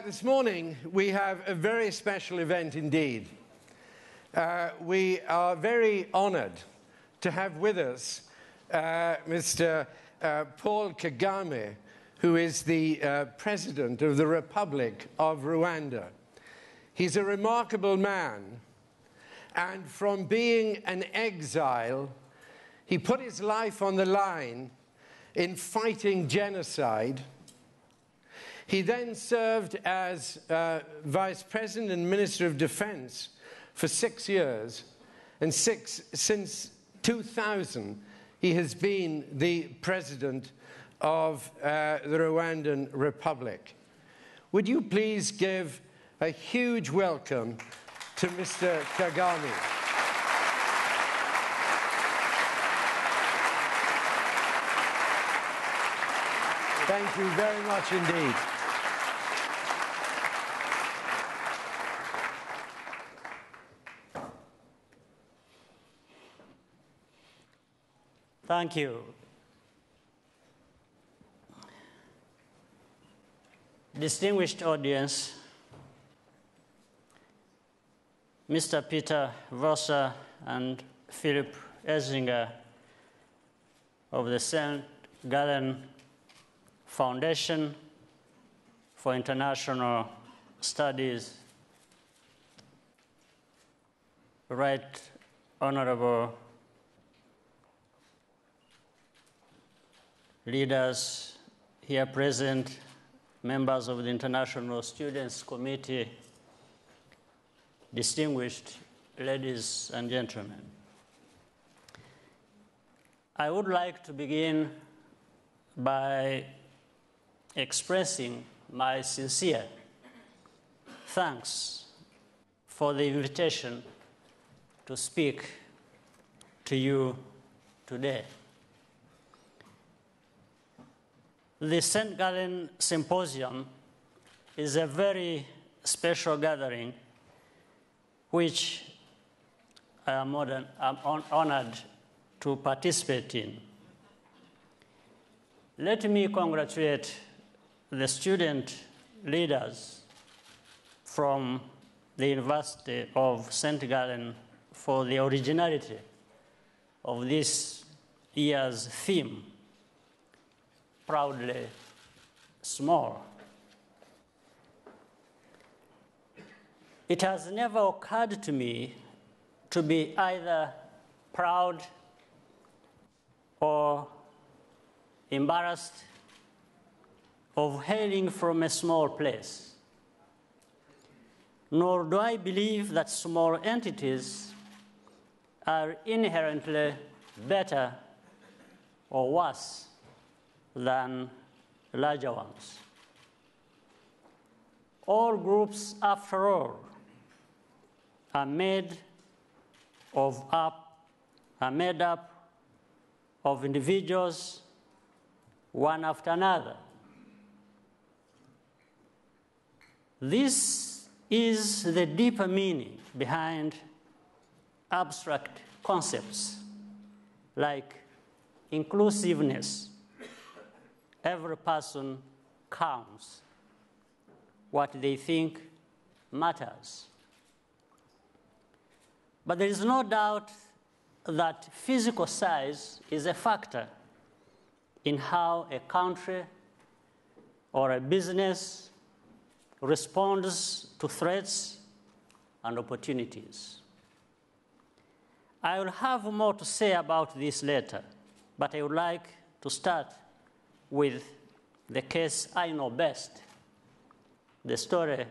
This morning we have a very special event indeed. We are very honored to have with us Mr. Paul Kagame, who is the President of the Republic of Rwanda. He's a remarkable man, and from being an exile, he put his life on the line in fighting genocide. He then served as Vice President and Minister of Defense for 6 years, and since 2000, he has been the President of the Rwandan Republic. Would you please give a huge welcome to Mr. Kagame. Thank you very much indeed. Thank you. Distinguished audience, Mr. Peter Vossa and Philip Ezinger of the St. Gallen Foundation for International Studies, Right Honorable leaders here present, members of the International Students Committee, distinguished ladies and gentlemen. I would like to begin by expressing my sincere thanks for the invitation to speak to you today. The St. Gallen Symposium is a very special gathering which I am honored to participate in. Let me congratulate the student leaders from the University of St. Gallen for the originality of this year's theme, Proudly Small. It has never occurred to me to be either proud or embarrassed of hailing from a small place. Nor do I believe that small entities are inherently better or worse than larger ones. All groups, after all, are made up of individuals, one after another. This is the deeper meaning behind abstract concepts like inclusiveness. Every person counts. What they think matters. But there is no doubt that physical size is a factor in how a country or a business responds to threats and opportunities. I will have more to say about this later, but I would like to start with the case I know best, the story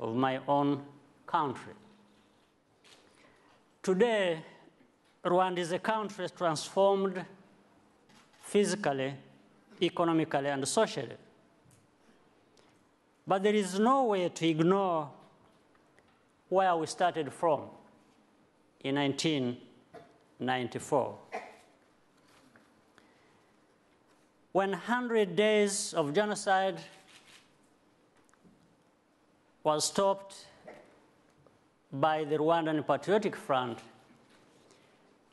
of my own country. Today, Rwanda is a country transformed physically, economically, and socially. But there is no way to ignore where we started from in 1994. When 100 days of genocide was stopped by the Rwandan Patriotic Front,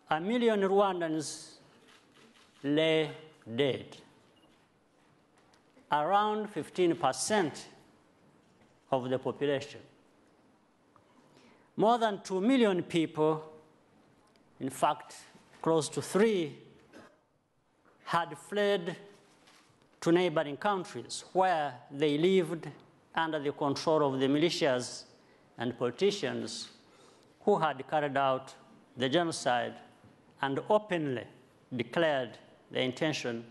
1 million Rwandans lay dead. Around 15% of the population. More than 2 million people, in fact, close to 3, had fled to neighboring countries where they lived under the control of the militias and politicians who had carried out the genocide and openly declared the intention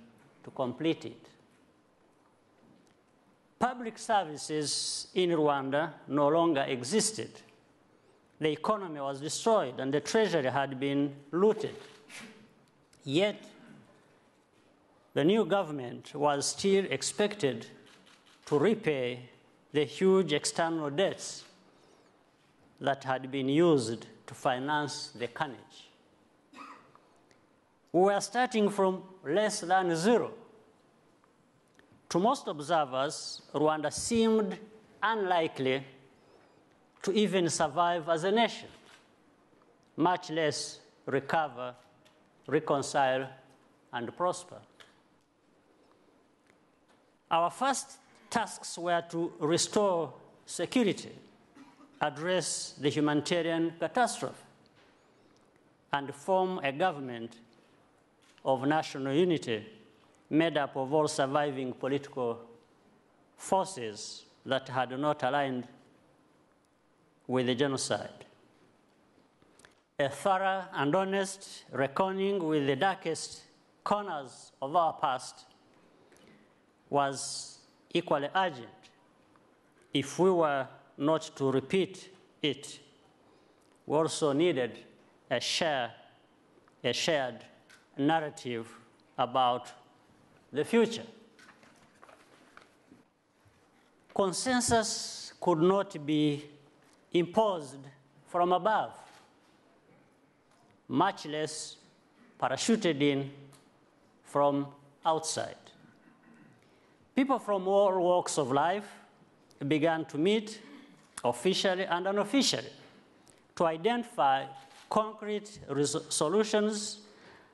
to complete it. Public services in Rwanda no longer existed. The economy was destroyed and the treasury had been looted. Yet, the new government was still expected to repay the huge external debts that had been used to finance the carnage. We were starting from less than zero. To most observers, Rwanda seemed unlikely to even survive as a nation, much less recover, reconcile, and prosper. Our first tasks were to restore security, address the humanitarian catastrophe, and form a government of national unity made up of all surviving political forces that had not aligned with the genocide. A thorough and honest reckoning with the darkest corners of our past was equally urgent if we were not to repeat it. We also needed a shared narrative about the future. Consensus could not be imposed from above, much less parachuted in from outside. People from all walks of life began to meet, officially and unofficially, to identify concrete solutions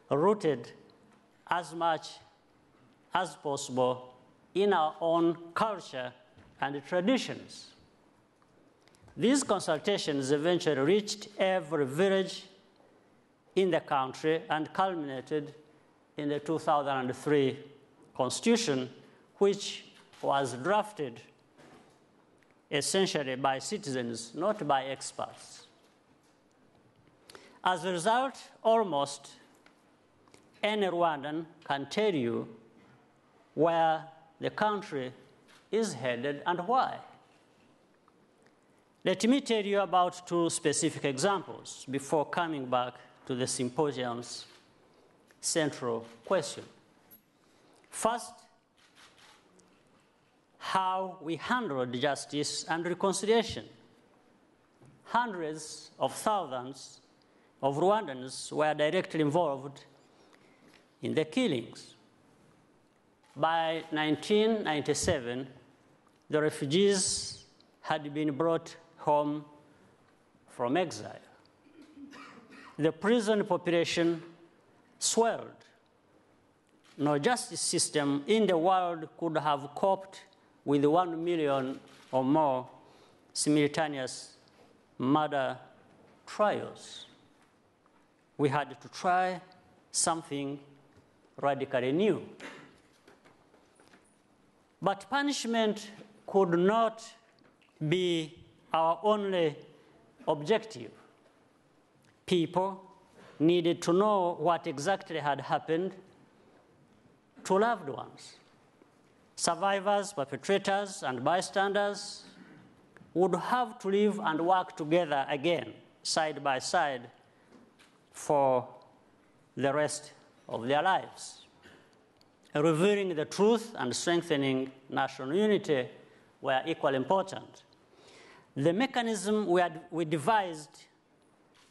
rooted as much as possible in our own culture and traditions. These consultations eventually reached every village in the country and culminated in the 2003 Constitution, which was drafted essentially by citizens, not by experts. As a result, almost any Rwandan can tell you where the country is headed and why. Let me tell you about 2 specific examples before coming back to the symposium's central question. First, how we handled justice and reconciliation. Hundreds of thousands of Rwandans were directly involved in the killings. By 1997, the refugees had been brought home from exile. The prison population swelled. No justice system in the world could have coped with 1 million or more simultaneous murder trials. We had to try something radically new. But punishment could not be our only objective. People needed to know what exactly had happened to loved ones. Survivors, perpetrators, and bystanders would have to live and work together again, side by side, for the rest of their lives. Revealing the truth and strengthening national unity were equally important. The mechanism we devised,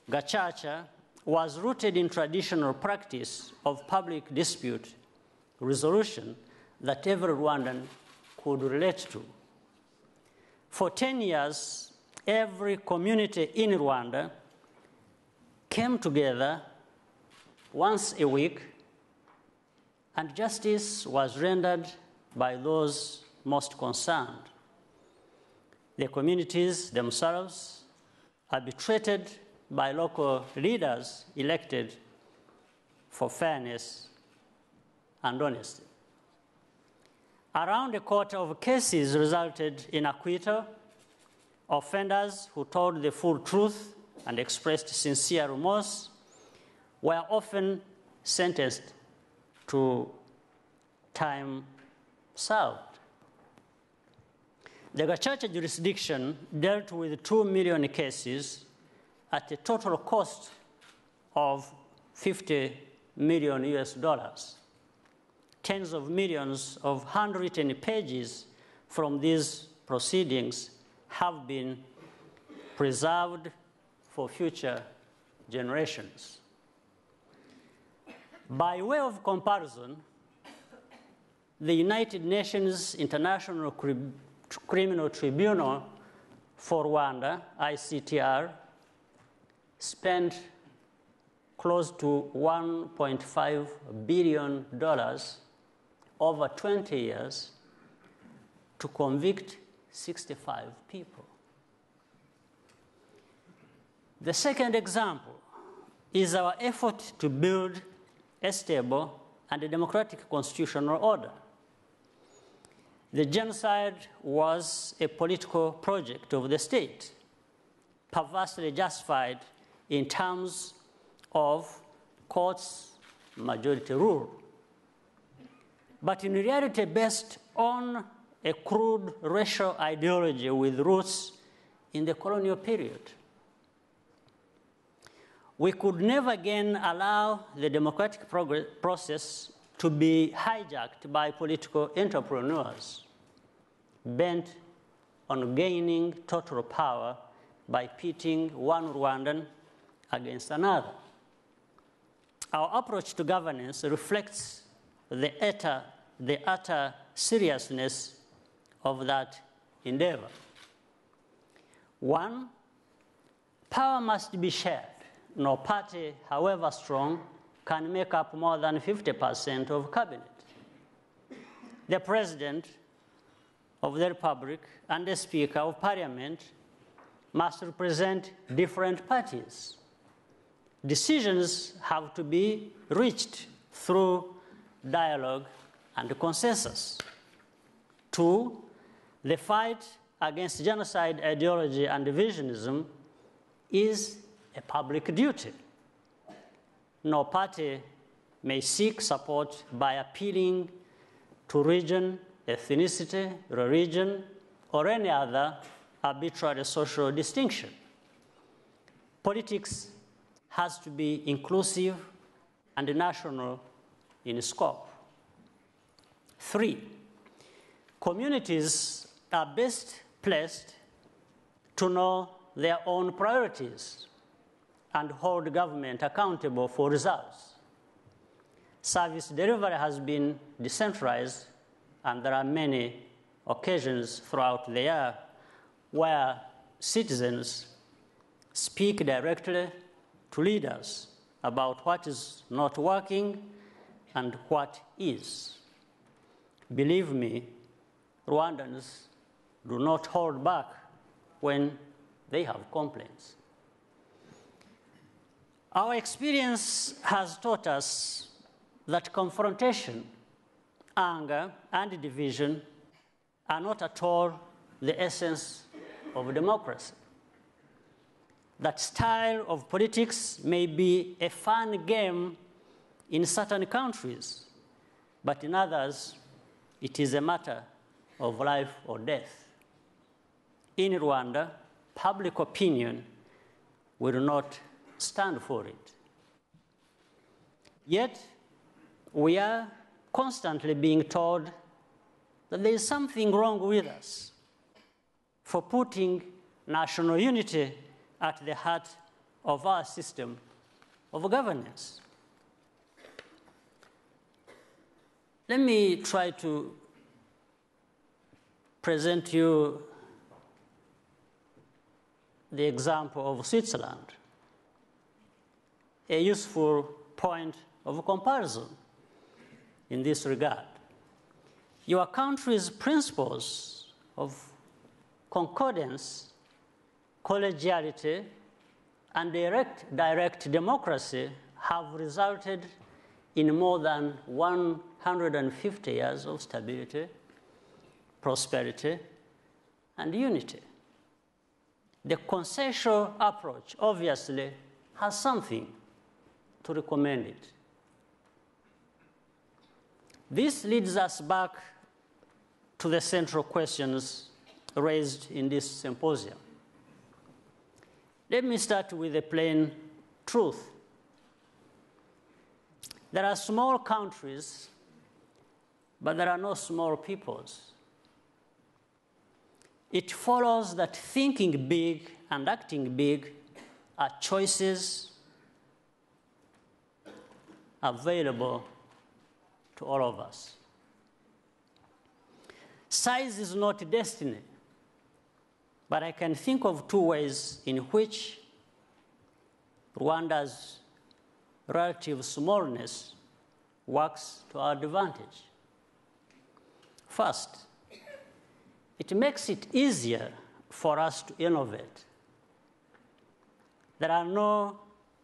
Gacaca, was rooted in traditional practice of public dispute resolution that every Rwandan could relate to. For 10 years, every community in Rwanda came together once a week, and justice was rendered by those most concerned. The communities themselves are arbitrated by local leaders elected for fairness and honesty. Around a quarter of cases resulted in acquittal. Offenders who told the full truth and expressed sincere remorse were often sentenced to time served. The Gacaca jurisdiction dealt with 2 million cases at a total cost of $50 million US. Tens of millions of handwritten pages from these proceedings have been preserved for future generations. By way of comparison, the United Nations International Criminal Tribunal for Rwanda, ICTR, spent close to $1.5 billion over 20 years to convict 65 people. The second example is our effort to build a stable and a democratic constitutional order. The genocide was a political project of the state, perversely justified in terms of courts' majority rule, but in reality based on a crude racial ideology with roots in the colonial period. We could never again allow the democratic process to be hijacked by political entrepreneurs bent on gaining total power by pitting one Rwandan against another. Our approach to governance reflects the utter seriousness of that endeavor. One, power must be shared. No party, however strong, can make up more than 50% of cabinet. The President of the Republic and the Speaker of Parliament must represent different parties. Decisions have to be reached through dialogue and consensus. Two, the fight against genocide ideology and divisionism is a public duty. No party may seek support by appealing to region, ethnicity, religion, or any other arbitrary social distinction. Politics has to be inclusive and national in scope. Three, communities are best placed to know their own priorities and hold government accountable for results. Service delivery has been decentralized, and there are many occasions throughout the year where citizens speak directly to leaders about what is not working and what is. Believe me, Rwandans do not hold back when they have complaints. Our experience has taught us that confrontation, anger, and division are not at all the essence of democracy. That style of politics may be a fun game in certain countries, but in others, it is a matter of life or death. In Rwanda, public opinion will not stand for it. Yet, we are constantly being told that there is something wrong with us for putting national unity at the heart of our system of governance. Let me try to present you the example of Switzerland, a useful point of comparison in this regard. Your country's principles of concordance, collegiality, and direct democracy have resulted in more than 150 years of stability, prosperity, and unity. The consensual approach obviously has something to recommend it. This leads us back to the central questions raised in this symposium. Let me start with the plain truth. There are small countries, but there are no small peoples. It follows that thinking big and acting big are choices available to all of us. Size is not destiny, but I can think of two ways in which Rwanda's relative smallness works to our advantage. First, it makes it easier for us to innovate. There are no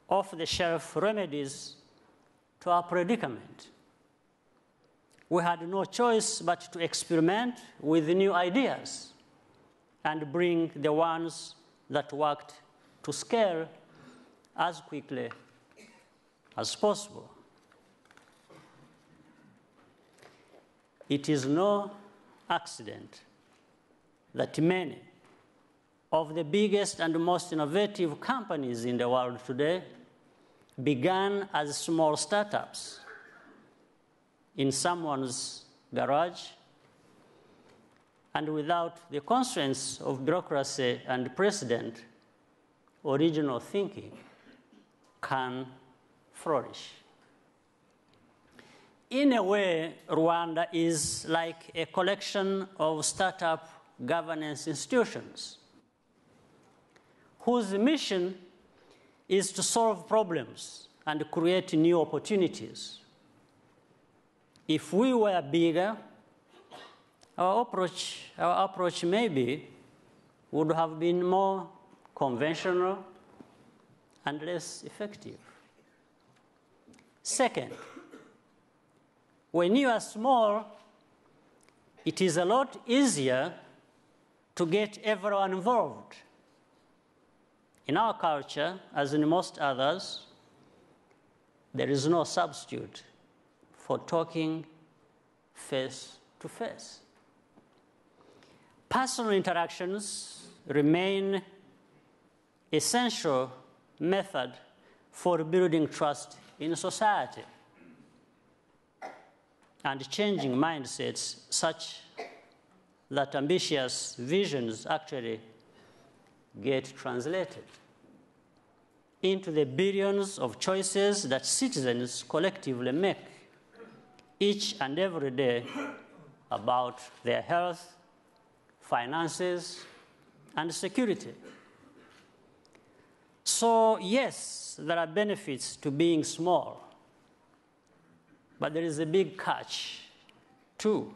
off-the-shelf remedies to our predicament. We had no choice but to experiment with new ideas and bring the ones that worked to scale as quickly as possible. It is no accident that many of the biggest and most innovative companies in the world today began as small startups in someone's garage and without the constraints of bureaucracy and precedent. Original thinking can flourish. In a way, Rwanda is like a collection of startup governance institutions whose mission is to solve problems and create new opportunities. If we were bigger, our approach maybe would have been more conventional and less effective. Second, when you are small, it is a lot easier to get everyone involved. In our culture, as in most others, there is no substitute for talking face to face. Personal interactions remain essential method for building trust in society and changing mindsets such that ambitious visions actually get translated into the billions of choices that citizens collectively make each and every day about their health, finances, and security. So yes, there are benefits to being small, but there is a big catch too.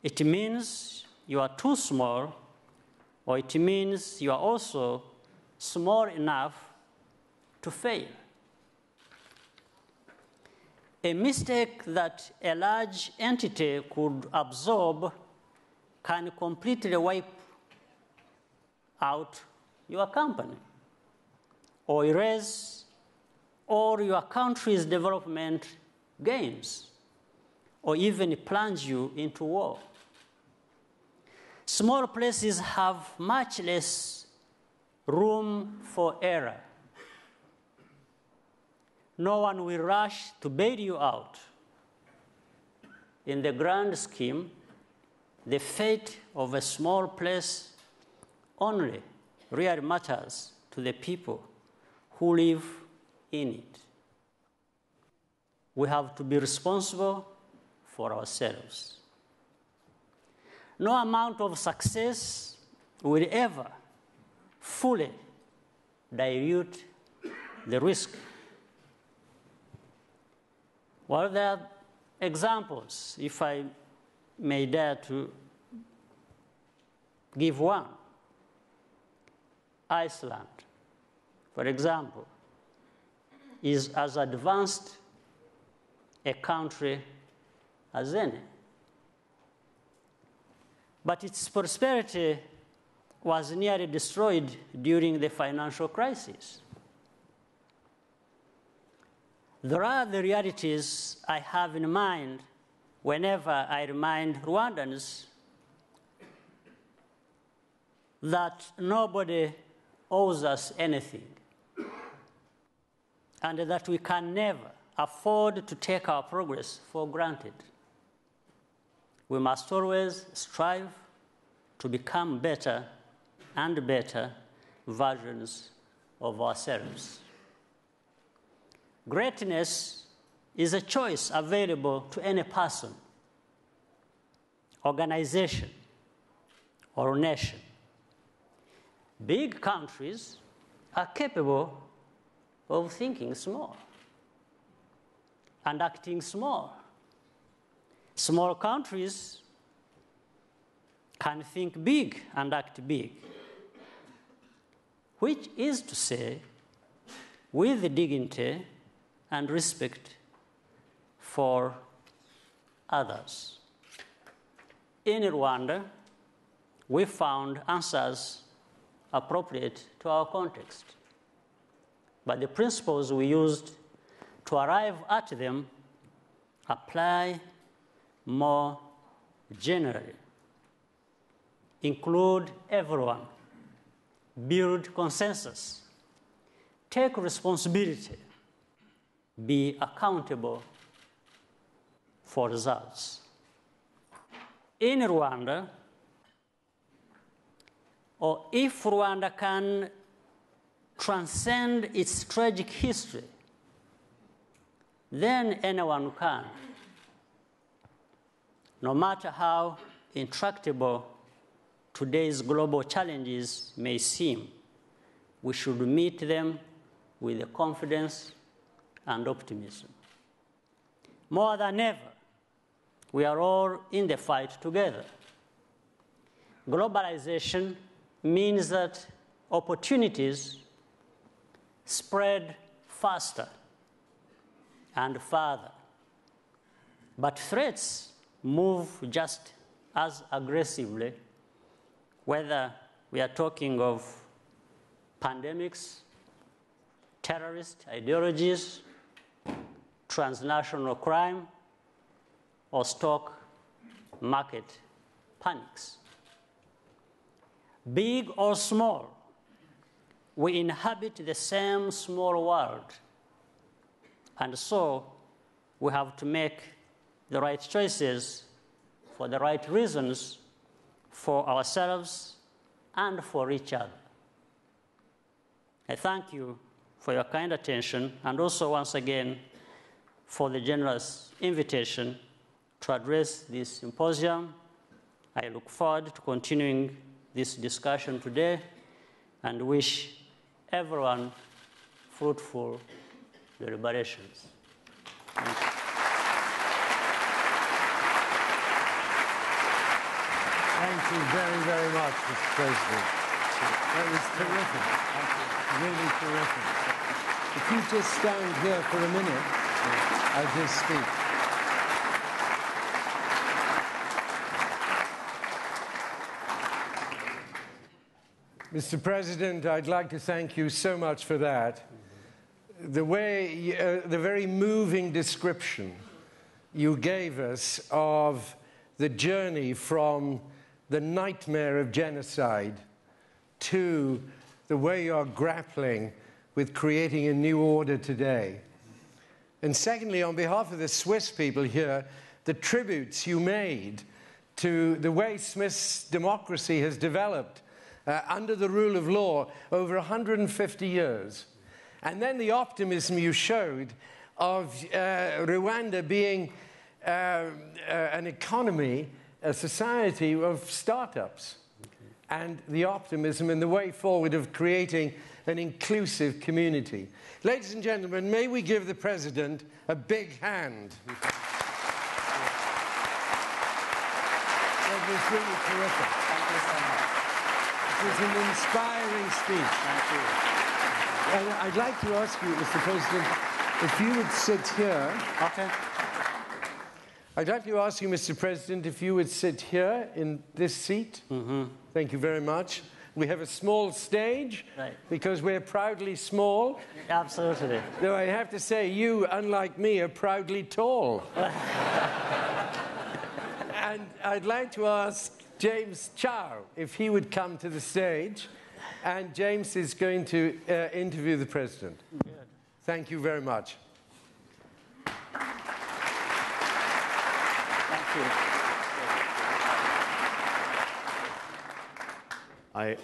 It means you are too small, or it means you are also small enough to fail. A mistake that a large entity could absorb can completely wipe out your company or erase all your country's development gains or even plunge you into war. Small places have much less room for error. No one will rush to bail you out. In the grand scheme, the fate of a small place only really matters to the people who live in it. We have to be responsible for ourselves. No amount of success will ever fully dilute the risk. Well, there are examples, if I may dare to give one. Iceland, for example, is as advanced a country as any. But its prosperity was nearly destroyed during the financial crisis. There are the realities I have in mind whenever I remind Rwandans that nobody owes us anything, and that we can never afford to take our progress for granted. We must always strive to become better and better versions of ourselves. Greatness is a choice available to any person, organization, or nation. Big countries are capable of thinking small and acting small. Small countries can think big and act big, which is to say, with dignity and respect for others. In Rwanda, we found answers appropriate to our context, but the principles we used to arrive at them apply more generally. Include everyone, build consensus, take responsibility, be accountable for results. In Rwanda, or if Rwanda can transcend its tragic history, then anyone can. No matter how intractable today's global challenges may seem, we should meet them with confidence and optimism. More than ever, we are all in the fight together. Globalization means that opportunities spread faster and farther, but threats move just as aggressively, whether we are talking of pandemics, terrorist ideologies, transnational crime, or stock market panics. Big or small, we inhabit the same small world, and so we have to make the right choices for the right reasons for ourselves and for each other. I thank you for your kind attention, and also once again for the generous invitation to address this symposium. I look forward to continuing this discussion today and wish everyone fruitful deliberations. Thank you. Thank you very, very much, Mr. President. That was terrific. Really terrific. If you just stand here for a minute, I'll just speak. Mr. President, I'd like to thank you so much for that. The very moving description you gave us of the journey from the nightmare of genocide to the way you're grappling with creating a new order today. And secondly, on behalf of the Swiss people here, the tributes you made to the way Swiss democracy has developed under the rule of law over 150 years. And then the optimism you showed of Rwanda being an economy, a society of startups, and the optimism and the way forward of creating an inclusive community. Ladies and gentlemen, may we give the President a big hand. That was really terrific. Thank you so much. was an inspiring speech. Thank you. And I'd like to ask you, Mr. President, if you would sit here. Okay. I'd like to ask you, Mr. President, if you would sit here in this seat. Mm-hmm. Thank you very much. We have a small stage, right, because we're proudly small. Absolutely. Though I have to say, you, unlike me, are proudly tall. And I'd like to ask James Chau if he would come to the stage. And James is going to interview the President. Good. Thank you very much. Thank you. I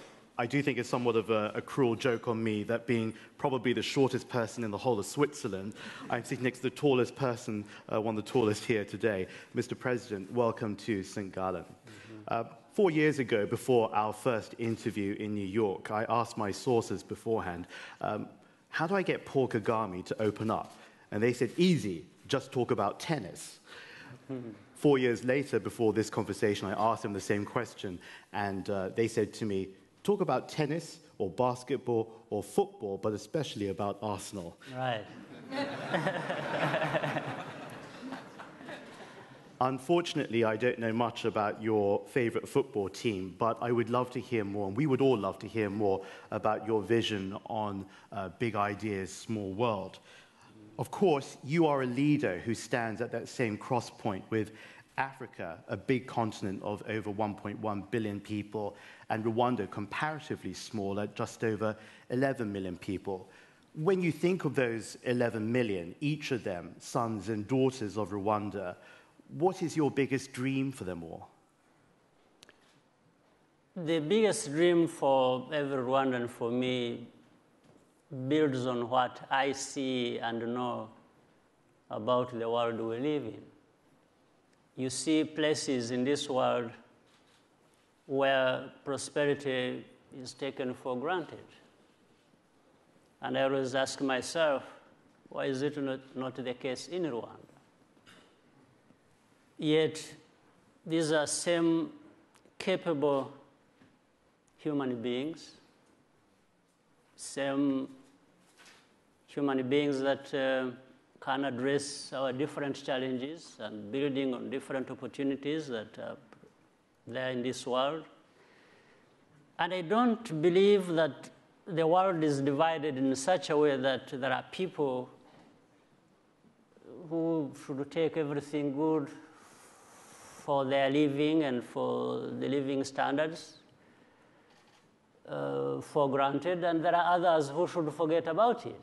do think it's somewhat of a cruel joke on me that being probably the shortest person in the whole of Switzerland, I'm sitting next to the tallest person, one of the tallest here today. Mr. President, welcome to St. Gallen. 4 years ago, before our first interview in New York, I asked my sources beforehand, how do I get Paul Kagame to open up? And they said, easy, just talk about tennis. 4 years later, before this conversation, I asked them the same question, and they said to me, talk about tennis or basketball or football, but especially about Arsenal. Right. Unfortunately, I don't know much about your favorite football team, but I would love to hear more, and we would all love to hear more about your vision on big ideas, small world. Of course, you are a leader who stands at that same cross point with Africa, a big continent of over 1.1 billion people, and Rwanda, comparatively small at just over 11 million people. When you think of those 11 million, each of them sons and daughters of Rwanda, what is your biggest dream for them all? The biggest dream for every Rwandan, for me, builds on what I see and know about the world we live in. You see places in this world where prosperity is taken for granted. And I always ask myself, why is it not the case in Rwanda? Yet, these are same capable human beings, same human beings that can address our different challenges and building on different opportunities that are there in this world. And I don't believe that the world is divided in such a way that there are people who should take everything good for their living and for the living standards for granted, and there are others who should forget about it.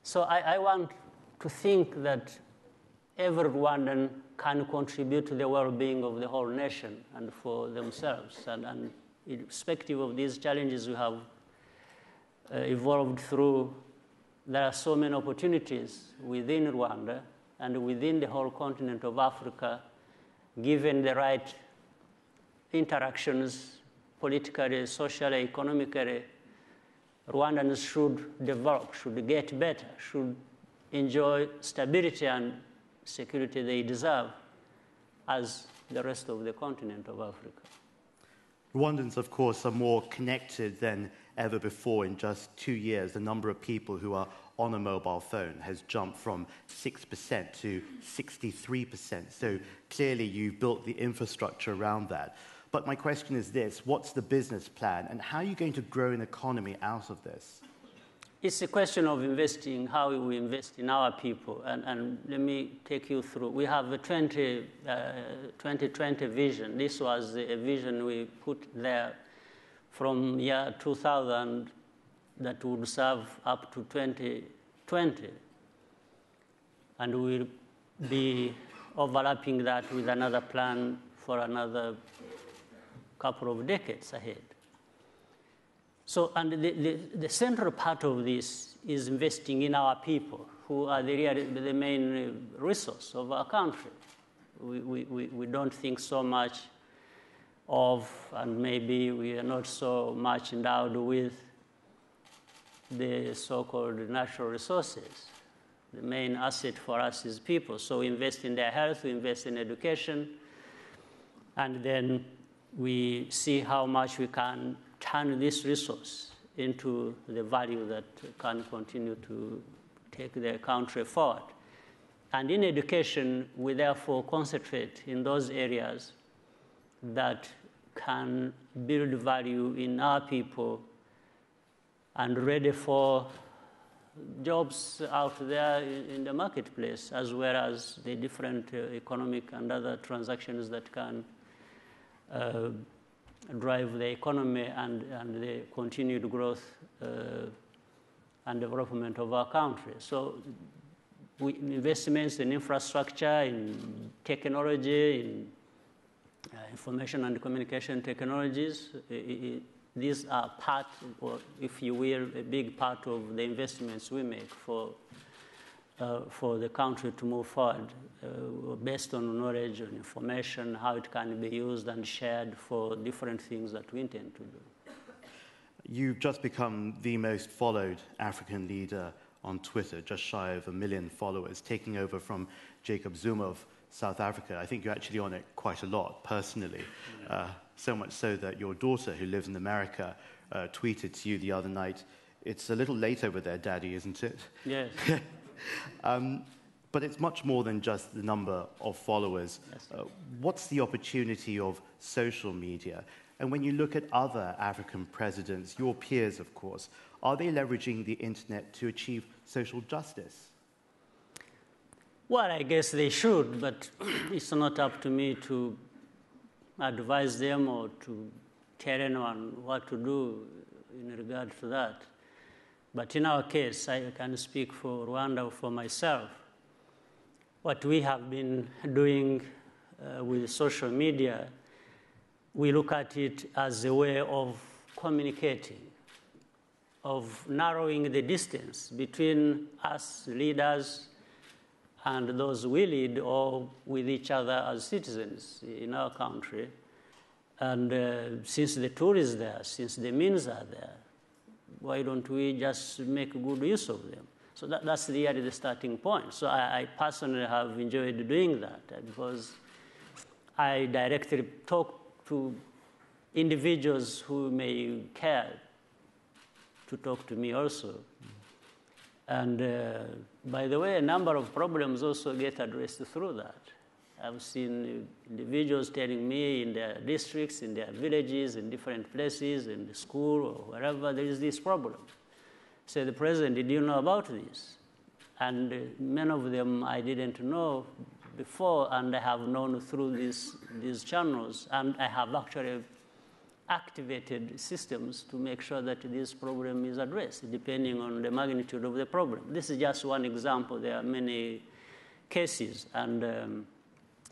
So I want to think that every Rwandan can contribute to the well-being of the whole nation and for themselves. And irrespective of these challenges we have evolved through, there are so many opportunities within Rwanda and within the whole continent of Africa, given the right interactions, politically, socially, economically. Rwandans should develop, should get better, should enjoy stability and security they deserve as the rest of the continent of Africa. Rwandans, of course, are more connected than ever before. In just 2 years, the number of people who are on a mobile phone has jumped from 6% to 63%. So clearly you've built the infrastructure around that. But my question is this: what's the business plan, and how are you going to grow an economy out of this? It's a question of investing, how we invest in our people. And let me take you through. We have a 2020 vision. This was a vision we put there from year 2000 that would serve up to 2020. And we'll be overlapping that with another plan for another couple of decades ahead. So, and the central part of this is investing in our people, who are the main resource of our country. We don't think so much of, and maybe we are not so much endowed with, the so-called natural resources. The main asset for us is people. So we invest in their health, we invest in education, and then we see how much we can turn this resource into the value that can continue to take the country forward. And in education, we therefore concentrate in those areas that can build value in our people and ready for jobs out there in the marketplace, as well as the different economic and other transactions that can drive the economy and the continued growth and development of our country. So investments in infrastructure, in technology, in information and communication technologies, these are part, or if you will, a big part of the investments we make for the country to move forward based on knowledge and information, how it can be used and shared for different things that we intend to do. You've just become the most followed African leader on Twitter, just shy of 1 million followers, taking over from Jacob Zuma of South Africa. I think you're actually on it quite a lot personally, so much so that your daughter, who lives in America, tweeted to you the other night, "It's a little late over there, Daddy, isn't it?" Yes. But it's much more than just the number of followers. Yes. What's the opportunity of social media? And when you look at other African presidents, your peers, of course, are they leveraging the internet to achieve social justice? Well, I guess they should, but it's not up to me to advise them or to tell anyone what to do in regard to that. But in our case, I can speak for Rwanda or for myself. What we have been doing with social media, we look at it as a way of communicating, of narrowing the distance between us leaders and those we lead, or with each other as citizens in our country. And since the tool is there, since the means are there, why don't we just make good use of them? So that's really the starting point. So I personally have enjoyed doing that because I directly talk to individuals who may care to talk to me also. And by the way, a number of problems also get addressed through that. I've seen individuals telling me in their districts, in their villages, in different places, in the school or wherever there is this problem. Say, the president, did you know about this? And many of them I didn't know before, and I have known through these channels, and I have actually activated systems to make sure that this problem is addressed, depending on the magnitude of the problem. This is just one example. There are many cases, and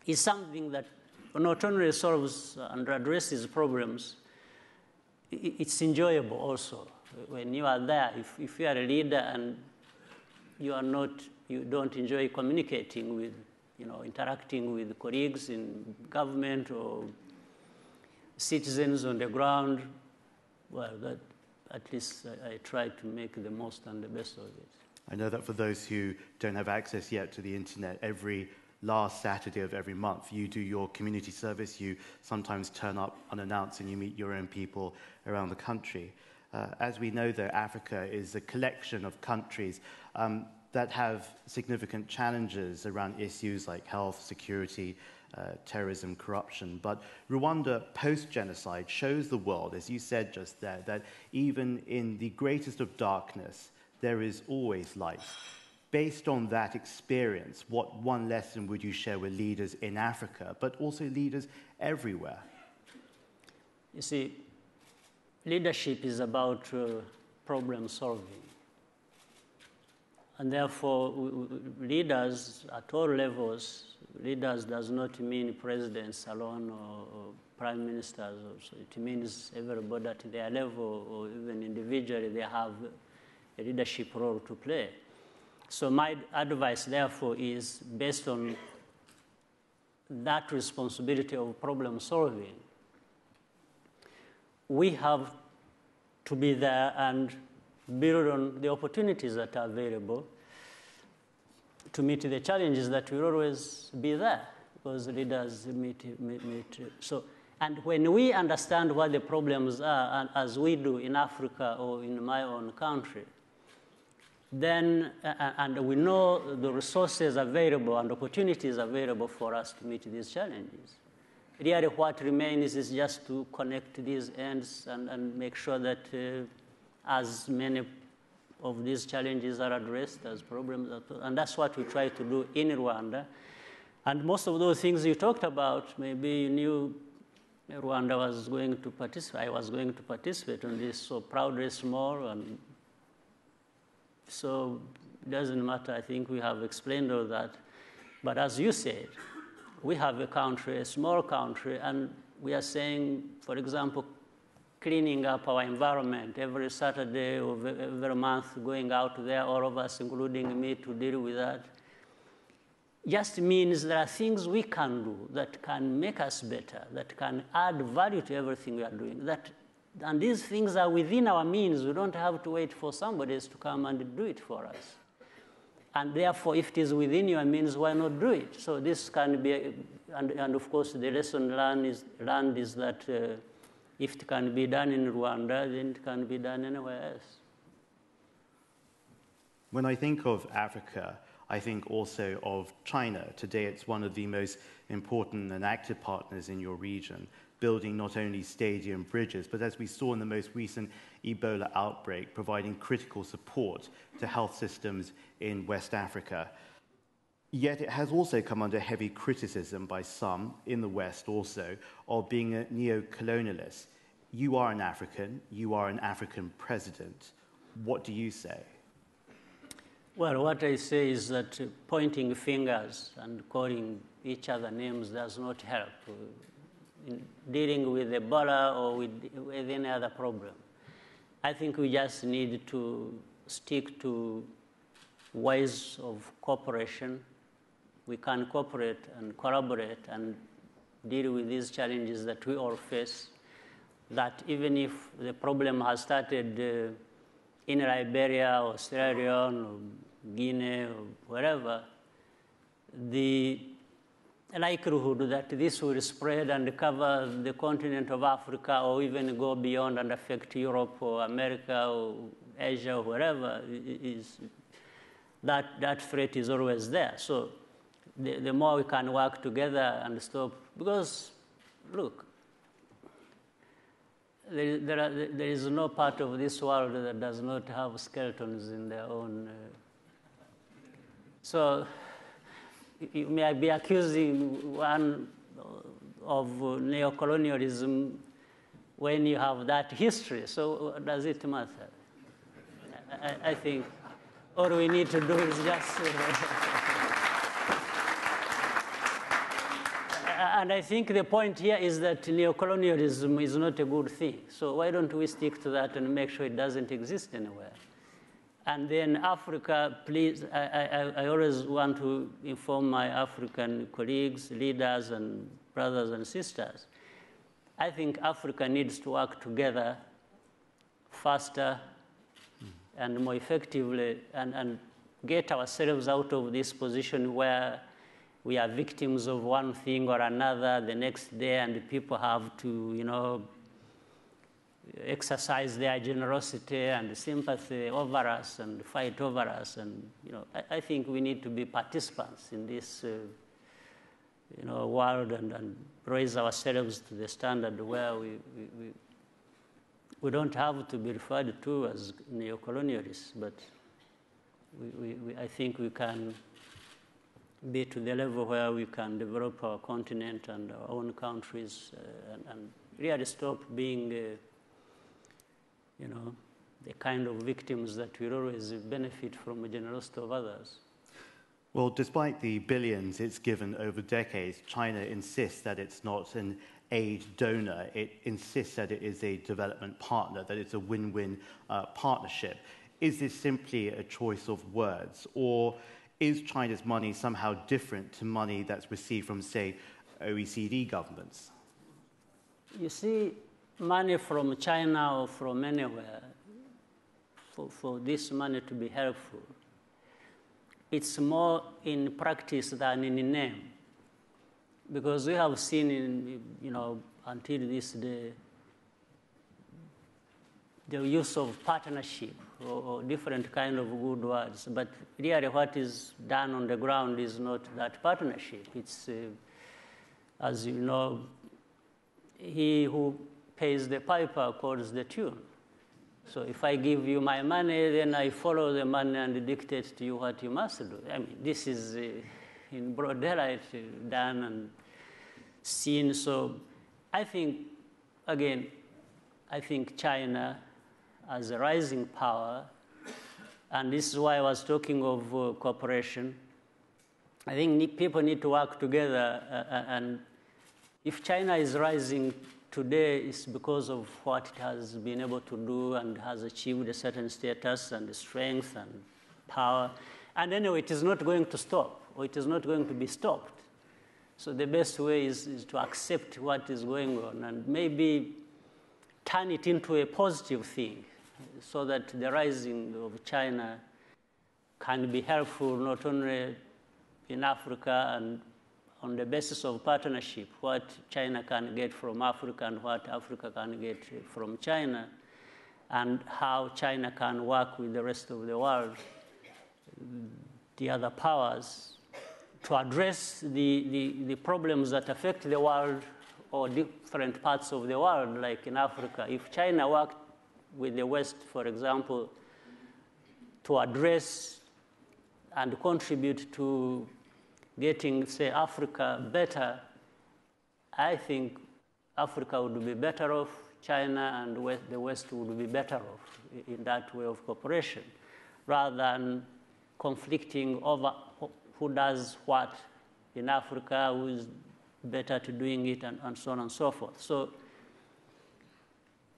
it's something that not only solves and addresses problems, it's enjoyable also. When you are there, if you are a leader and you don't enjoy communicating with, interacting with colleagues in government or citizens on the ground, well, that at least I try to make the most and the best of it. I know that for those who don't have access yet to the internet, every last Saturday of every month, you do your community service. You sometimes turn up unannounced and you meet your own people around the country. As we know, though, Africa is a collection of countries that have significant challenges around issues like health, security, terrorism, corruption. But Rwanda post-genocide shows the world, as you said just there, that even in the greatest of darkness, there is always light. Based on that experience, what one lesson would you share with leaders in Africa, but also leaders everywhere? You see, leadership is about problem solving. And therefore, leaders at all levels, leaders does not mean presidents alone or prime ministers. Also. It means everybody at their level or even individually, they have a leadership role to play. So my advice, therefore, is based on that responsibility of problem solving. We have to be there and build on the opportunities that are available to meet the challenges that will always be there, because leaders meet. So And when we understand what the problems are, as we do in Africa or in my own country, then, and we know the resources available and opportunities available for us to meet these challenges. Really what remains is just to connect these ends and make sure that as many of these challenges are addressed as problems. And that's what we try to do in Rwanda. And most of those things you talked about, maybe you knew Rwanda was going to participate, I was going to participate in this, so proudly small, and so it doesn't matter. I think we have explained all that. But as you said, we have a country, a small country, and we are saying, for example, cleaning up our environment every Saturday or every month, going out there, all of us, including me, to deal with that, just means there are things we can do that can make us better, that can add value to everything we are doing. And these things are within our means. We don't have to wait for somebody else to come and do it for us. And therefore, if it is within your means, why not do it? So this can be, and of course, the lesson learned is that if it can be done in Rwanda, then it can be done anywhere else. When I think of Africa, I think also of China. Today, it's one of the most important and active partners in your region, building not only stadium bridges, but as we saw in the most recent Ebola outbreak, providing critical support to health systems in West Africa. Yet it has also come under heavy criticism by some, in the West also, of being a neo-colonialist. You are an African president. What do you say? Well, what I say is that pointing fingers and calling each other names does not help in dealing with Ebola or with any other problem. I think we just need to stick to ways of cooperation. We can cooperate and collaborate and deal with these challenges that we all face, that even if the problem has started in Liberia or Sierra Leone or Guinea or wherever, the likelihood that this will spread and cover the continent of Africa or even go beyond and affect Europe or America or Asia or wherever, is that threat is always there. So the more we can work together and stop, because look, there is no part of this world that does not have skeletons in their own. So you may be accusing one of neocolonialism when you have that history. So does it matter? I think all we need to do is just... And I think the point here is that neocolonialism is not a good thing. So why don't we stick to that and make sure it doesn't exist anywhere? And then Africa, please, I always want to inform my African colleagues, leaders, and brothers and sisters. I think Africa needs to work together faster and more effectively and get ourselves out of this position where we are victims of one thing or another the next day, and people have to, exercise their generosity and sympathy over us and fight over us. And, I think we need to be participants in this, world and raise ourselves to the standard where we don't have to be referred to as neocolonialists, but I think we can be to the level where we can develop our continent and our own countries and really stop being, the kind of victims that will always benefit from the generosity of others. Well, despite the billions it's given over decades, China insists that it's not an aid donor. It insists that it is a development partner, that it's a win-win partnership. Is this simply a choice of words, or is China's money somehow different to money that's received from, say, OECD governments? You see, money from China or from anywhere, for this money to be helpful, it's more in practice than in name. because we have seen until this day, the use of partnership or different kind of good words. But really what is done on the ground is not that partnership. It's, as you know, he who pays the piper calls the tune. So if I give you my money, then I follow the money and dictate to you what you must do. I mean, this is in broad daylight done and seen. So I think, again, China as a rising power, and this is why I was talking of cooperation. I think people need to work together, and if China is rising today, it's because of what it has been able to do and has achieved a certain status and strength and power. And anyway, it is not going to stop, or it is not going to be stopped. So the best way is to accept what is going on and maybe turn it into a positive thing, so that the rising of China can be helpful not only in Africa and on the basis of partnership, what China can get from Africa and what Africa can get from China, and how China can work with the rest of the world, the other powers, to address the problems that affect the world or different parts of the world, like in Africa. If China worked with the West, for example, to address and contribute to getting, say, Africa better, I think Africa would be better off, China and the West would be better off in that way of cooperation, rather than conflicting over who does what in Africa, who is better to doing it, and so on and so forth. So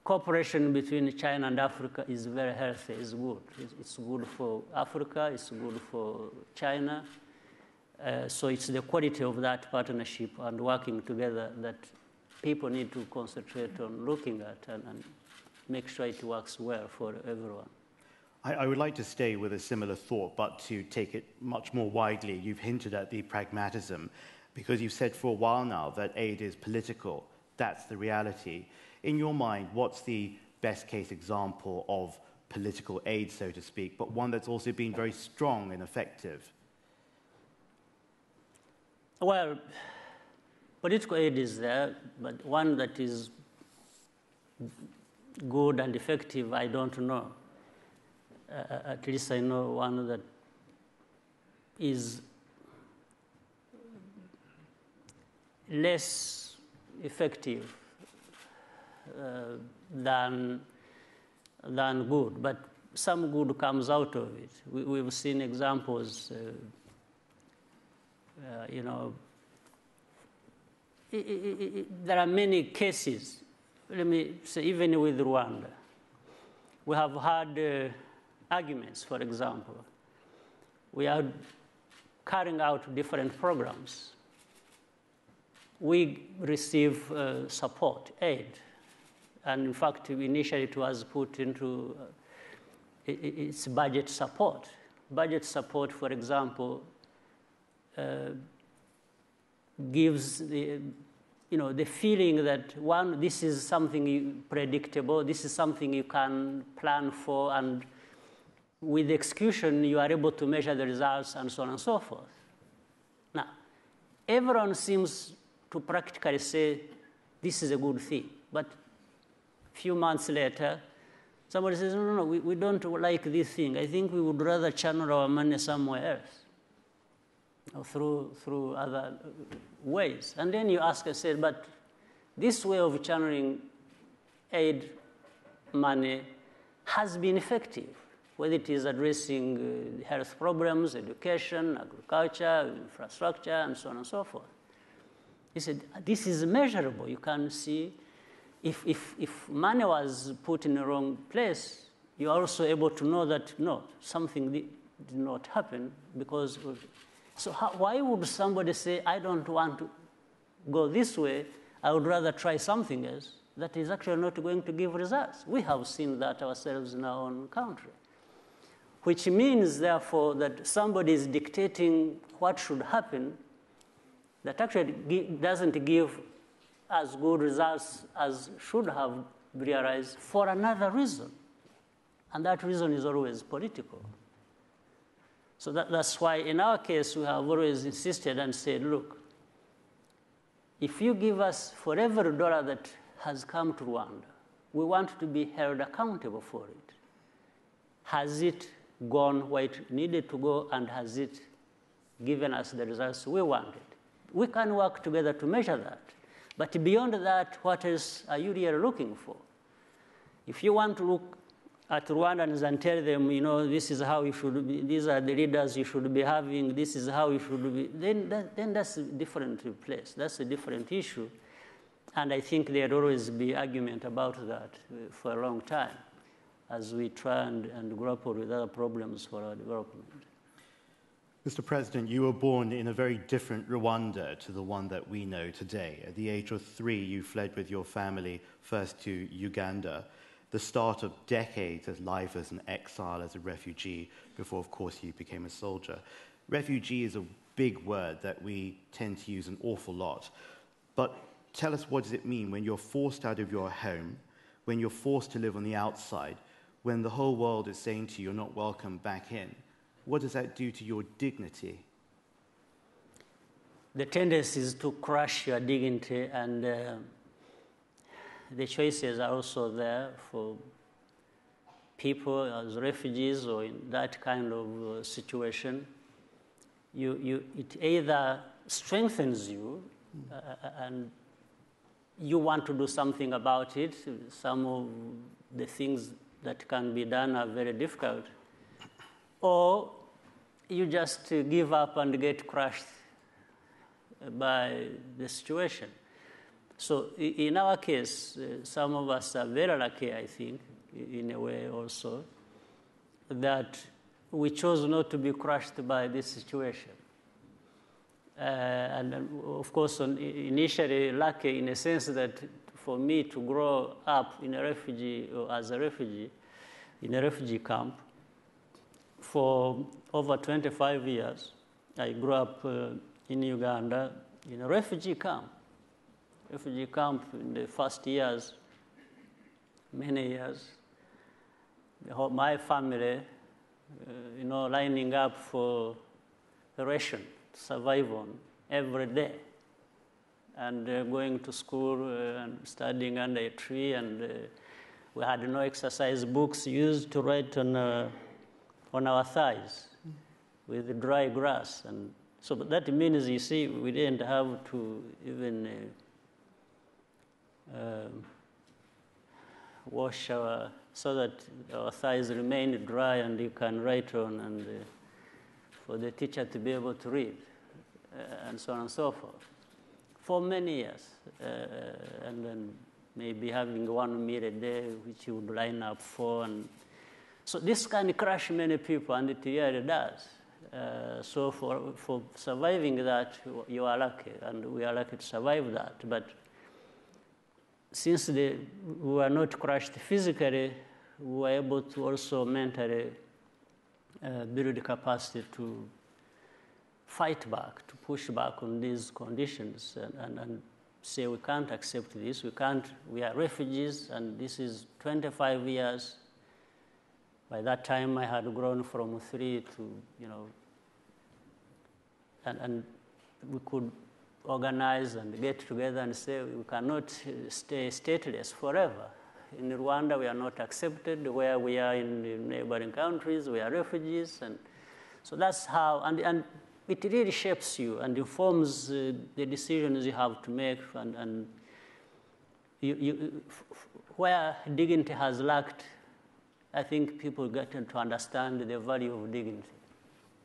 cooperation between China and Africa is very healthy, it's good. It's good for Africa, it's good for China. So it's the quality of that partnership and working together that people need to concentrate on looking at and make sure it works well for everyone. I would like to stay with a similar thought, but to take it much more widely. You've hinted at the pragmatism, because you've said for a while now that aid is political. That's the reality. In your mind, what's the best case example of political aid, so to speak, but one that's also been very strong and effective? Well, political aid is there, but one that is good and effective, I don't know. At least I know one that is less effective than good, but some good comes out of it. We've seen examples. There are many cases. Let me say, even with Rwanda, we have had arguments, for example. We are carrying out different programs. We receive support, aid. And in fact, initially it was put into its budget support. Budget support, for example, gives the feeling that, one, this is something predictable, this is something you can plan for, and with the execution, you are able to measure the results and so on and so forth. Now, everyone seems to practically say, this is a good thing. But a few months later, somebody says, no, we don't like this thing. I think we would rather channel our money somewhere else, or through other ways. And then you ask yourself, but this way of channeling aid money has been effective, whether it is addressing health problems, education, agriculture, infrastructure, and so on and so forth. He said, this is measurable. You can see if money was put in the wrong place, you're also able to know that, no, something did not happen because of. So why would somebody say, I don't want to go this way, I would rather try something else that is actually not going to give results? We have seen that ourselves in our own country. Which means, therefore, that somebody is dictating what should happen, that actually doesn't give as good results as should have realized for another reason. And that reason is always political. So that's why in our case, we have always insisted and said, look, if you give us for every dollar that has come to Rwanda, we want to be held accountable for it. Has it gone where it needed to go, and has it given us the results we wanted? We can work together to measure that. But beyond that, what else are you really looking for? If you want to look at Rwandans and tell them, you know, this is how you should be, these are the leaders you should be having, this is how you should be, then that's a different place. That's a different issue. And I think there'd always be argument about that for a long time as we try and grapple with other problems for our development. Mr. President, you were born in a very different Rwanda to the one that we know today. At the age of 3, you fled with your family first to Uganda, the start of decades of life as an exile, as a refugee, before, of course, you became a soldier. Refugee is a big word that we tend to use an awful lot. But tell us, what does it mean when you're forced out of your home, when you're forced to live on the outside, when the whole world is saying to you, you're not welcome back in? What does that do to your dignity? The tendency is to crush your dignity, and the choices are also there for people as refugees or in that kind of situation. It either strengthens you and you want to do something about it. Some of the things that can be done are very difficult. Or you just give up and get crushed by the situation. So in our case, some of us are very lucky, I think, in a way also, that we chose not to be crushed by this situation. And of course, initially lucky in a sense that for me to grow up in a refugee or as a refugee in a refugee camp for over 25 years. I grew up in Uganda in a refugee camp. Refugee camp in the first years, many years. My family, lining up for the ration to survive on every day, and going to school and studying under a tree, and we had no exercise books used to write on our thighs with dry grass. And so that means, you see, we didn't have to even wash so that our thighs remained dry and you can write on, and for the teacher to be able to read, and so on and so forth, for many years. And then maybe having one meal a day, which you would line up for. And so this can crush many people, and it really does. So for surviving that, you are lucky, and we are lucky to survive that. But since we were not crushed physically, we were able to also mentally build capacity to fight back, to push back on these conditions, and say we can't accept this, we are refugees, and this is 25 years. By that time, I had grown from 3 to, and we could organize and get together and say we cannot stay stateless forever. In Rwanda, we are not accepted. Where we are in the neighboring countries, we are refugees. And so that's how, and it really shapes you and informs the decisions you have to make. And where dignity has lacked, I think people get to understand the value of dignity.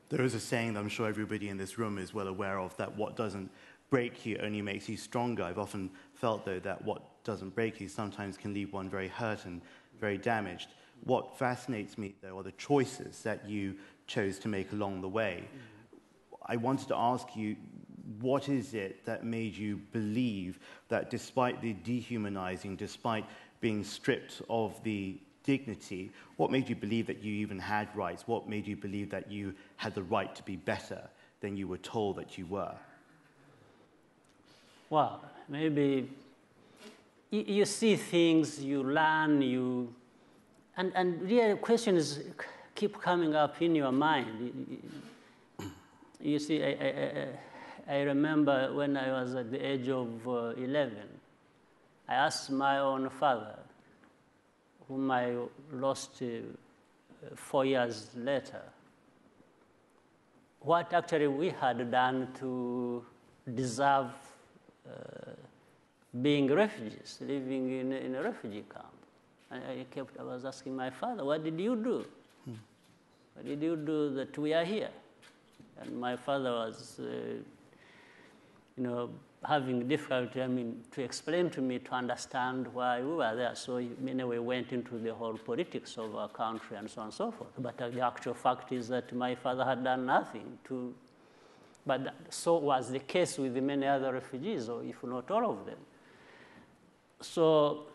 There is a saying that I'm sure everybody in this room is well aware of, that what doesn't break you only makes you stronger. I've often felt, though, that what doesn't break you sometimes can leave one very hurt and very damaged. What fascinates me, though, are the choices that you chose to make along the way. I wanted to ask you, what is it that made you believe that despite the dehumanizing, despite being stripped of the dignity, what made you believe that you even had rights? What made you believe that you had the right to be better than you were told that you were? Well, maybe you see things, you learn, and real questions keep coming up in your mind. You see, I remember when I was at the age of 11, I asked my own father, whom I lost 4 years later, what actually we had done to deserve being refugees, living in a refugee camp. And I was asking my father, what did you do? What did you do that we are here? And my father was, having difficulty, to explain to me, to understand why we were there. So anyway, went into the whole politics of our country and so on and so forth. But the actual fact is that my father had done nothing to, but so was the case with many other refugees, or if not all of them. So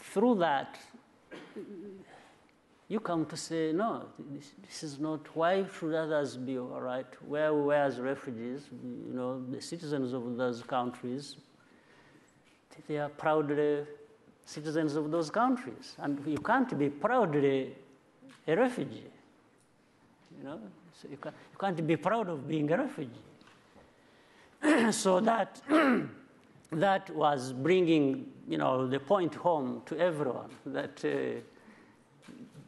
through that, you come to say, no, this is not, why should others be all right? Where we were as refugees, the citizens of those countries, they are proudly citizens of those countries. And you can't be proudly a refugee, So you can't be proud of being a refugee. So that, that was bringing, the point home to everyone that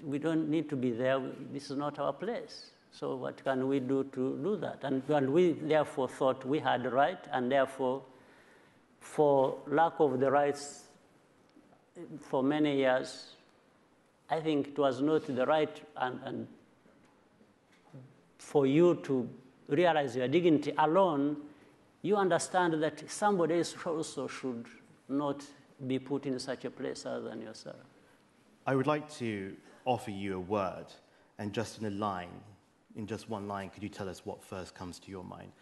we don't need to be there. This is not our place. So what can we do to do that? And we therefore thought we had the right, and therefore, for lack of the rights for many years, I think it was not the right and for you to realize your dignity alone, you understand that somebody else also should not be put in such a place other than yourself. I would like to offer you a word, and just in just one line, could you tell us what first comes to your mind?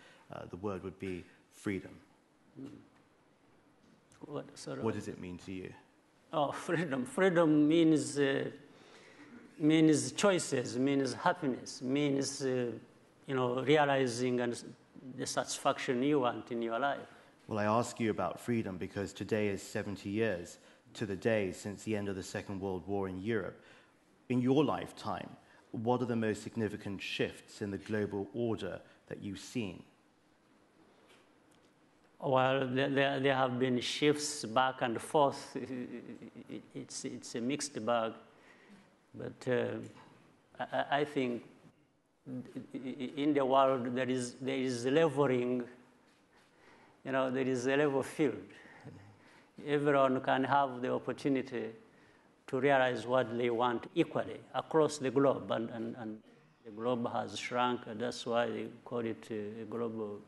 The word would be freedom. What does it mean to you? Oh, freedom. Freedom means choices, means happiness, means realizing and the satisfaction you want in your life. Well, I ask you about freedom because today is 70 years to the day since the end of the Second World War in Europe. In your lifetime, what are the most significant shifts in the global order that you've seen? Well, there have been shifts back and forth. It's a mixed bag. But I think in the world there is leveling, there is a level field. Everyone can have the opportunity to realize what they want equally across the globe, and the globe has shrunk, and that's why they call it a global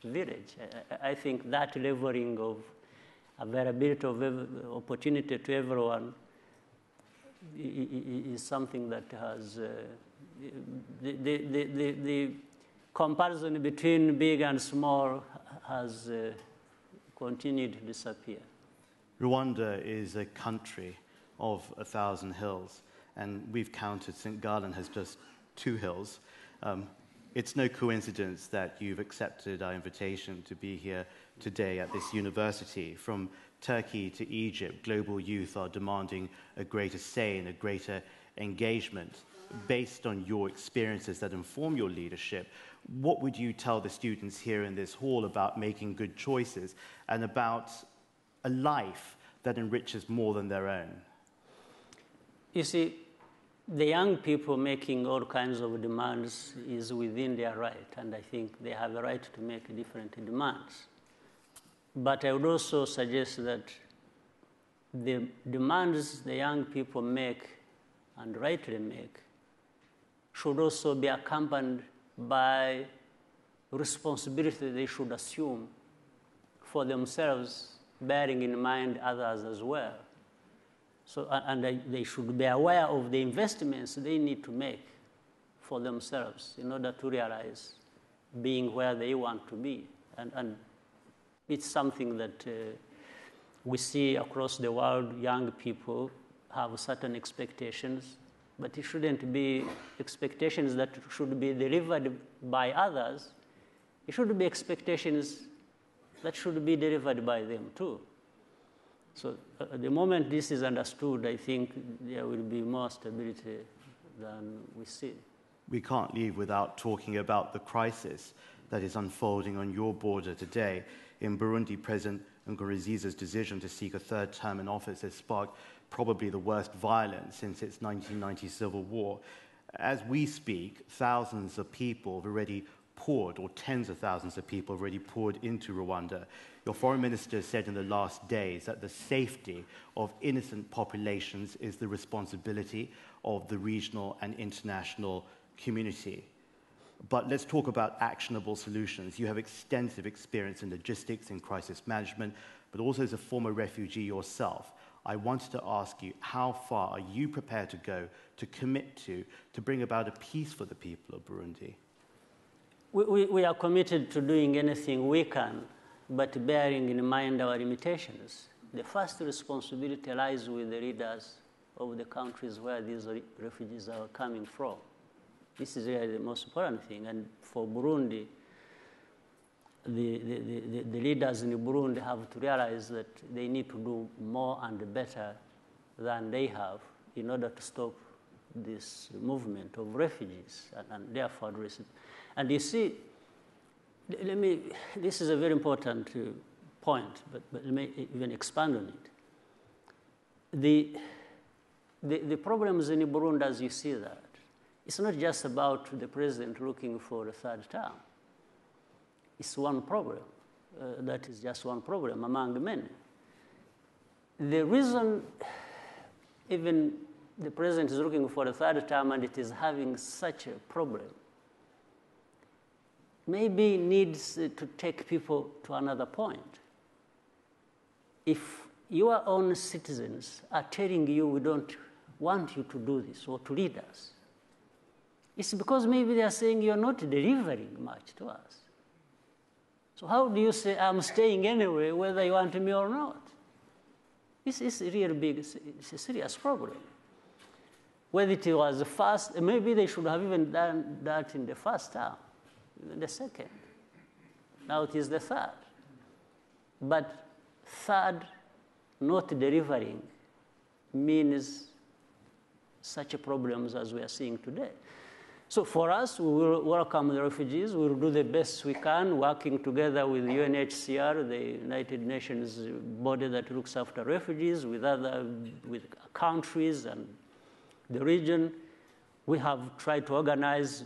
village. I think that leveling of availability of opportunity to everyone is something that has the comparison between big and small has continued to disappear. Rwanda is a country of 1,000 hills, and we've counted St. Gallen has just 2 hills. It's no coincidence that you've accepted our invitation to be here today at this university. From Turkey to Egypt, global youth are demanding a greater say and a greater engagement. Based on your experiences that inform your leadership, what would you tell the students here in this hall about making good choices and about a life that enriches more than their own? You see, the young people making all kinds of demands is within their right, and I think they have the right to make different demands. But I would also suggest that the demands the young people make, and rightly make, should also be accompanied by responsibility they should assume for themselves, bearing in mind others as well. So, and they should be aware of the investments they need to make for themselves in order to realize being where they want to be. And it's something that we see across the world. Young people have certain expectations, but it shouldn't be expectations that should be delivered by others. It should be expectations that should be delivered by them too. So the moment this is understood, I think there will be more stability than we see. We can't leave without talking about the crisis that is unfolding on your border today. In Burundi, President Nkurunziza's decision to seek a third term in office has sparked probably the worst violence since its 1990 civil war. As we speak, thousands of people have already poured, or tens of thousands of people have already poured into Rwanda. Your foreign minister said in the last days that the safety of innocent populations is the responsibility of the regional and international community. But let's talk about actionable solutions. You have extensive experience in logistics and crisis management, but also as a former refugee yourself. I wanted to ask you, how far are you prepared to go, to commit to bring about a peace for the people of Burundi? We are committed to doing anything we can, but bearing in mind our limitations. The first responsibility lies with the leaders of the countries where these refugees are coming from. This is really the most important thing. And for Burundi, the leaders in Burundi have to realize that they need to do more and better than they have in order to stop this movement of refugees and therefore address it. And you see, this is a very important point, but let me even expand on it. The problems in Burundi, as you see that, it's not just about the president looking for a third term. It's one problem. That is just one problem among many. The reason even the president is looking for a third term and it is having such a problem maybe needs to take people to another point. If your own citizens are telling you we don't want you to do this or to lead us, it's because maybe they are saying you're not delivering much to us. So how do you say I'm staying anyway whether you want me or not? This is a real big, it's a serious problem. Whether it was the first, maybe they should have even done that in the first term, even the second. Now it is the third. But third, not delivering means such problems as we are seeing today. So for us, we will welcome the refugees. We will do the best we can, working together with UNHCR, the United Nations body that looks after refugees, with countries and the region. We have tried to organize,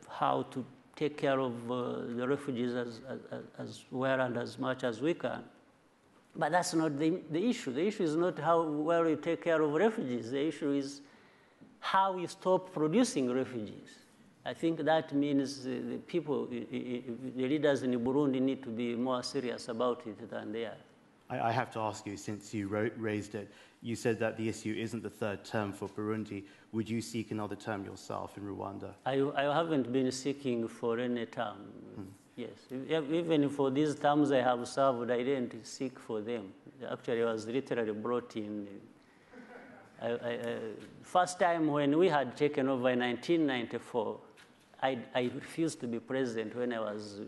how to take care of the refugees as well and as much as we can. But that's not the issue. The issue is not how well you take care of refugees. The issue is how you stop producing refugees. I think that means the people, the leaders in Burundi need to be more serious about it than they are. I have to ask you, since you raised it, you said that the issue isn't the third term for Burundi. Would you seek another term yourself in Rwanda? I haven't been seeking for any term. Yes, even for these terms I have served, I didn't seek for them. Actually, I was literally brought in. First time when we had taken over in 1994, I refused to be president when I was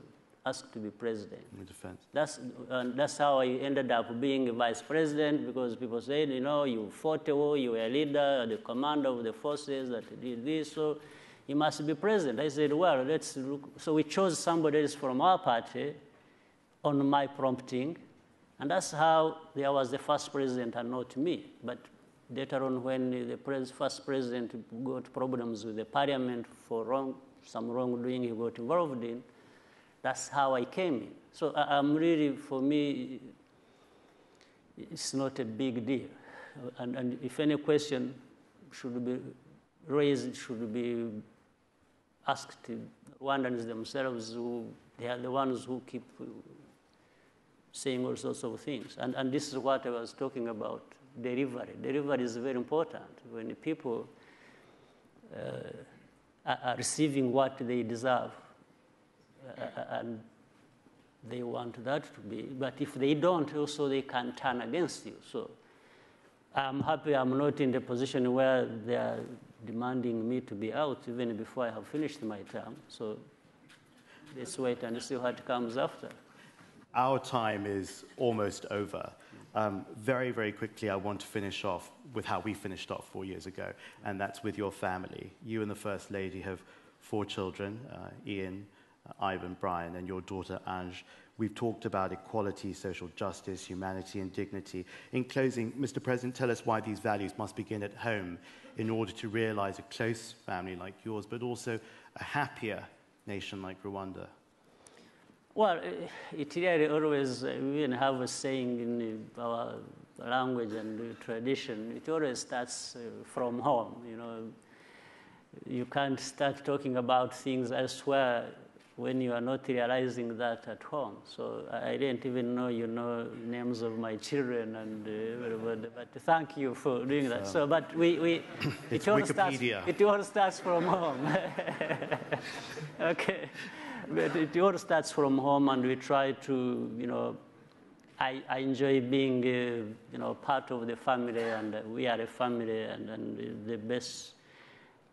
asked to be president. In defense. That's how I ended up being vice president, because people said, you fought a war, you were a leader, the commander of the forces that did this, so you must be president. I said, well, let's look. So we chose somebody else from our party on my prompting, and that's how there was the first president and not me. But later on, when the first president got problems with the parliament for some wrongdoing he got involved in, that's how I came in. So I'm really, for me, it's not a big deal. And if any question should be raised, should be asked to Rwandans themselves, they are the ones who keep saying all sorts of things. And this is what I was talking about. Delivery. Delivery is very important. When people are receiving what they deserve, and they want that to be, but if they don't, also they can turn against you. So I'm happy I'm not in the position where they are demanding me to be out even before I have finished my term. So let's wait and see what comes after. our time is almost over. Very, very quickly, I want to finish off with how we finished off 4 years ago, and that's with your family. You and the First Lady have 4 children, Ian, Ivan, Brian, and your daughter, Ange. We've talked about equality, social justice, humanity, and dignity. In closing, Mr. President, tell us why these values must begin at home in order to realize a close family like yours, but also a happier nation like Rwanda. Well, it really always, we have a saying in our language and tradition, it always starts from home, you know. You can't start talking about things elsewhere when you are not realizing that at home. So I didn't even know, you know, names of my children, and but thank you for doing that. So, but it all starts from home. Okay, but it all starts from home, and we try to, you know, I enjoy being, you know, part of the family, and we are a family, and the best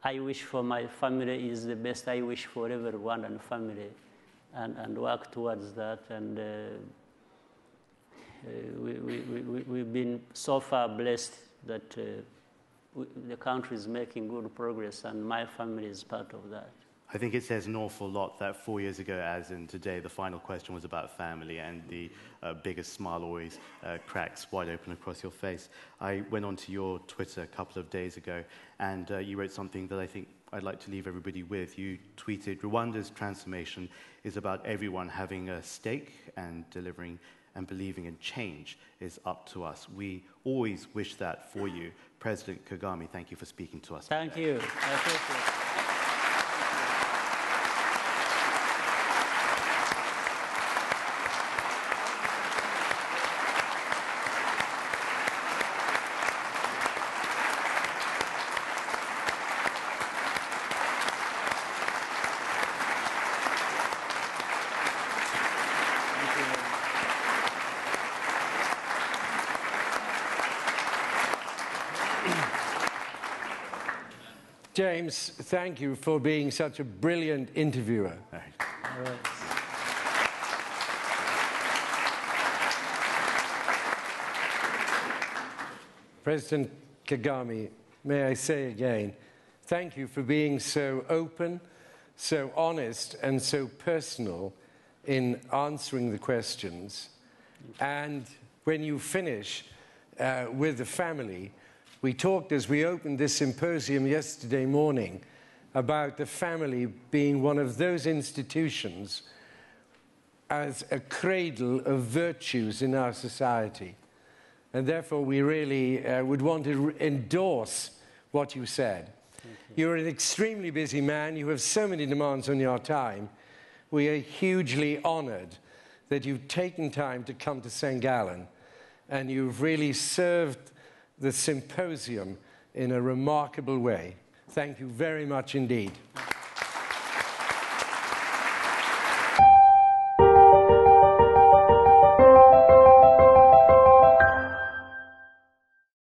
I wish for my family is the best I wish for every Rwandan family, and work towards that. And we've been so far blessed that the country is making good progress, and my family is part of that. I think it says an awful lot that 4 years ago, as in today, the final question was about family, and the biggest smile always cracks wide open across your face. I went onto your Twitter a couple of days ago, and you wrote something that I think I'd like to leave everybody with. You tweeted, "Rwanda's transformation is about everyone having a stake, and delivering and believing in change is up to us." We always wish that for you. President Kagame, thank you for speaking to us. Thank you. I appreciate it. James, thank you for being such a brilliant interviewer. All right. President Kagame, may I say again, thank you for being so open, so honest, and so personal in answering the questions. And when you finish with the family, we talked as we opened this symposium yesterday morning about the family being one of those institutions as a cradle of virtues in our society. And therefore, we really would want to endorse what you said. You're an extremely busy man. You have so many demands on your time. We are hugely honored that you've taken time to come to St. Gallen, and you've really served the symposium in a remarkable way. Thank you very much indeed.